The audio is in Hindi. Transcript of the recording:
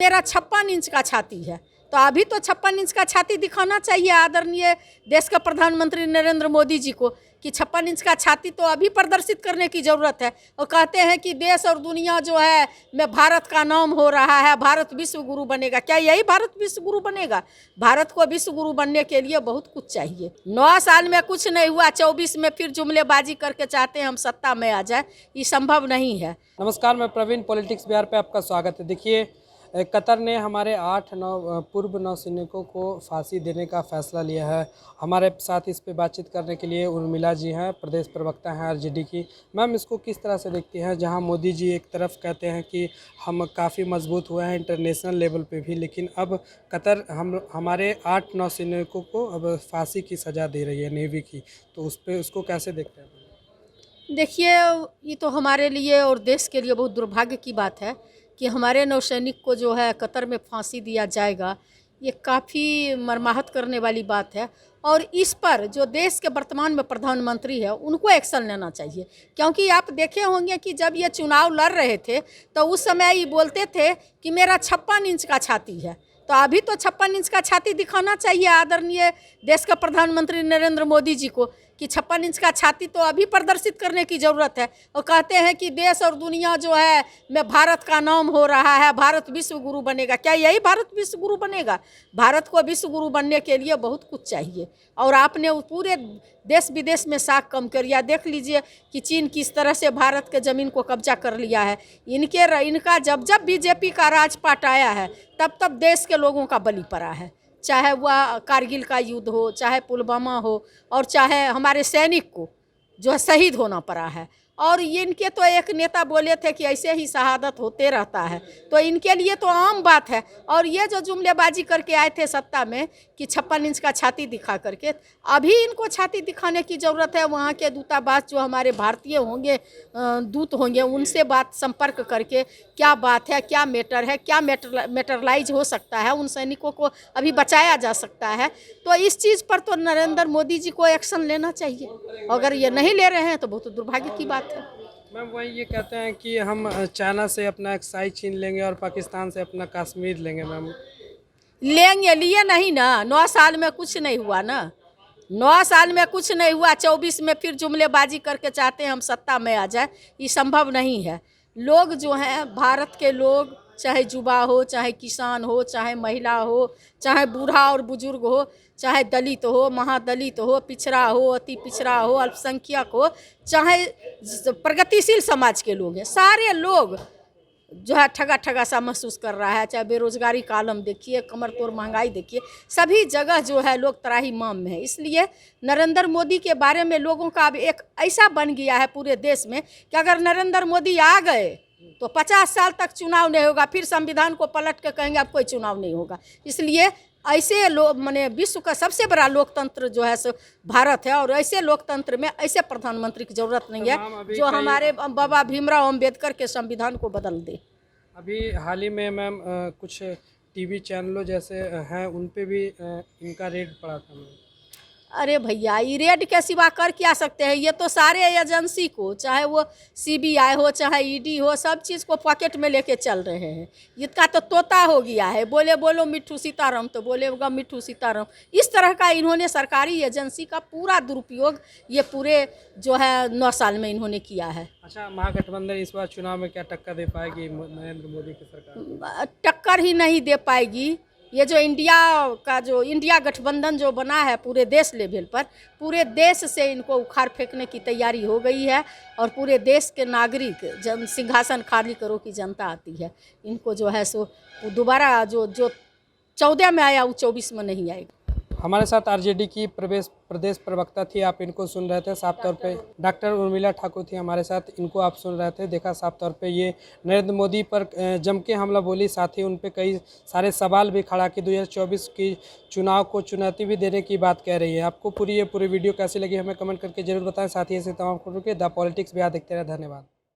मेरा 56 इंच का छाती है, तो अभी तो 56 इंच का छाती दिखाना चाहिए आदरणीय देश के प्रधानमंत्री नरेंद्र मोदी जी को कि 56 इंच का छाती तो अभी प्रदर्शित करने की ज़रूरत है। और कहते हैं कि देश और दुनिया जो है में भारत का नाम हो रहा है, भारत विश्व गुरु बनेगा। क्या यही भारत विश्व गुरु बनेगा? भारत को विश्व गुरु बनने के लिए बहुत कुछ चाहिए। 9 साल में कुछ नहीं हुआ, 24 में फिर जुमलेबाजी करके चाहते हैं हम सत्ता में आ जाए, ये संभव नहीं है। नमस्कार, मैं प्रवीण पॉलिटिक्स बिहार पे आपका स्वागत है। देखिए, कतर ने हमारे 8-9 पूर्व नौसैनिकों को फांसी देने का फैसला लिया है। हमारे साथ इस पे बातचीत करने के लिए उर्मिला जी हैं, प्रदेश प्रवक्ता हैं आरजेडी की। मैम, इसको किस तरह से देखती हैं? जहां मोदी जी एक तरफ कहते हैं कि हम काफ़ी मजबूत हुए हैं इंटरनेशनल लेवल पे भी, लेकिन अब कतर हमारे 8 नौसैनिकों को अब फांसी की सज़ा दे रही है नेवी की, तो उसको कैसे देखते हैं? देखिए, ये तो हमारे लिए और देश के लिए बहुत दुर्भाग्य की बात है कि हमारे नौसैनिक को जो है कतर में फांसी दिया जाएगा। ये काफ़ी मर्माहत करने वाली बात है और इस पर जो देश के वर्तमान में प्रधानमंत्री है उनको एक्शन लेना चाहिए। क्योंकि आप देखे होंगे कि जब ये चुनाव लड़ रहे थे तो उस समय ये बोलते थे कि मेरा 56 इंच का छाती है, तो अभी तो 56 इंच का छाती दिखाना चाहिए आदरणीय देश के प्रधानमंत्री नरेंद्र मोदी जी को कि 56 इंच का छाती तो अभी प्रदर्शित करने की ज़रूरत है। और कहते हैं कि देश और दुनिया जो है में भारत का नाम हो रहा है, भारत विश्व गुरु बनेगा। क्या यही भारत विश्व गुरु बनेगा? भारत को विश्व गुरु बनने के लिए बहुत कुछ चाहिए और आपने पूरे देश विदेश में साख कम कर लिया। देख लीजिए कि चीन किस तरह से भारत के ज़मीन को कब्जा कर लिया है। इनका जब जब बीजेपी का राजपाट आया है तब देश के लोगों का बलि पड़ा है, चाहे वह कारगिल का युद्ध हो, चाहे पुलवामा हो, और चाहे हमारे सैनिक को जो है शहीद होना पड़ा है। और इनके तो एक नेता बोले थे कि ऐसे ही शहादत होते रहता है, तो इनके लिए तो आम बात है। और ये जो जुमलेबाजी करके आए थे सत्ता में कि 56 इंच का छाती दिखा करके, अभी इनको छाती दिखाने की ज़रूरत है। वहाँ के दूतावास जो हमारे भारतीय होंगे, दूत होंगे, उनसे बात संपर्क करके क्या बात है, क्या मैटर है, क्या मैटरलाइज हो सकता है, उन सैनिकों को अभी बचाया जा सकता है। तो इस चीज़ पर तो नरेंद्र मोदी जी को एक्शन लेना चाहिए। अगर ये नहीं ले रहे हैं तो बहुत दुर्भाग्य की बात है। मैम, वही ये कहते हैं कि हम चाइना से अपना एक्साइज छीन लेंगे और पाकिस्तान से अपना कश्मीर लेंगे। मैम, लेंगे, लिए नहीं ना। 9 साल में कुछ नहीं हुआ ना, 9 साल में कुछ नहीं हुआ, 24 में फिर जुमलेबाजी करके चाहते हैं हम सत्ता में आ जाए, ये संभव नहीं है। लोग जो हैं, भारत के लोग, चाहे युवा हो, चाहे किसान हो, चाहे महिला हो, चाहे बूढ़ा और बुजुर्ग हो, चाहे दलित हो, महादलित हो, पिछड़ा हो, अति पिछड़ा हो, अल्पसंख्यक हो, चाहे प्रगतिशील समाज के लोग हैं, सारे लोग जो है ठगा ठगा सा महसूस कर रहा है। चाहे बेरोजगारी का आलम देखिए, कमर तोड़ महंगाई देखिए, सभी जगह जो है लोग त्राही माम में है। इसलिए नरेंद्र मोदी के बारे में लोगों का अब एक ऐसा बन गया है पूरे देश में कि अगर नरेंद्र मोदी आ गए तो 50 साल तक चुनाव नहीं होगा, फिर संविधान को पलट के कहेंगे अब कोई चुनाव नहीं होगा। इसलिए ऐसे लोग, माने विश्व का सबसे बड़ा लोकतंत्र जो है सो भारत है, और ऐसे लोकतंत्र में ऐसे प्रधानमंत्री की जरूरत नहीं है जो हमारे बाबा भीमराव अंबेडकर के संविधान को बदल दे। अभी हाल ही में मैम कुछ टीवी चैनलों जैसे हैं उन पे भी इनका रेड पड़ा था। मैम, अरे भैया, ये रेड के सिवा कर क्या सकते हैं? ये तो सारे एजेंसी को, चाहे वो सीबीआई हो, चाहे ईडी हो, सब चीज़ को पॉकेट में लेके चल रहे हैं। इसका तो तोता हो गया है, बोले बोलो मिट्ठू सीताराम तो बोलेगा मिट्ठू सीताराम। इस तरह का इन्होंने सरकारी एजेंसी का पूरा दुरुपयोग ये पूरे जो है 9 साल में इन्होंने किया है। अच्छा, महागठबंधन इस बार चुनाव में क्या टक्कर दे पाएगी नरेंद्र मोदी की सरकार? टक्कर ही नहीं दे पाएगी। ये जो इंडिया गठबंधन जो बना है पूरे देश लेवल पर, पूरे देश से इनको उखाड़ फेंकने की तैयारी हो गई है। और पूरे देश के नागरिक, जब सिंहासन खाली करो की जनता आती है, इनको जो है सो दोबारा जो 14 में आया वो 24 में नहीं आएगा। हमारे साथ आरजेडी की प्रदेश प्रवक्ता थी, आप इनको सुन रहे थे। साफ तौर पे डॉक्टर उर्मिला ठाकुर थी हमारे साथ, इनको आप सुन रहे थे। देखा साफ तौर पे ये नरेंद्र मोदी पर जम के हमला बोली, साथ ही उन पे कई सारे सवाल भी खड़ा कि 2024 की चुनाव को चुनौती भी देने की बात कह रही है। आपको पूरी वीडियो कैसी लगी हमें कमेंट करके जरूर बताएं। साथ ही ऐसे तमाम खबरों के द पॉलिटिक्स बिहार देखते रहे। धन्यवाद।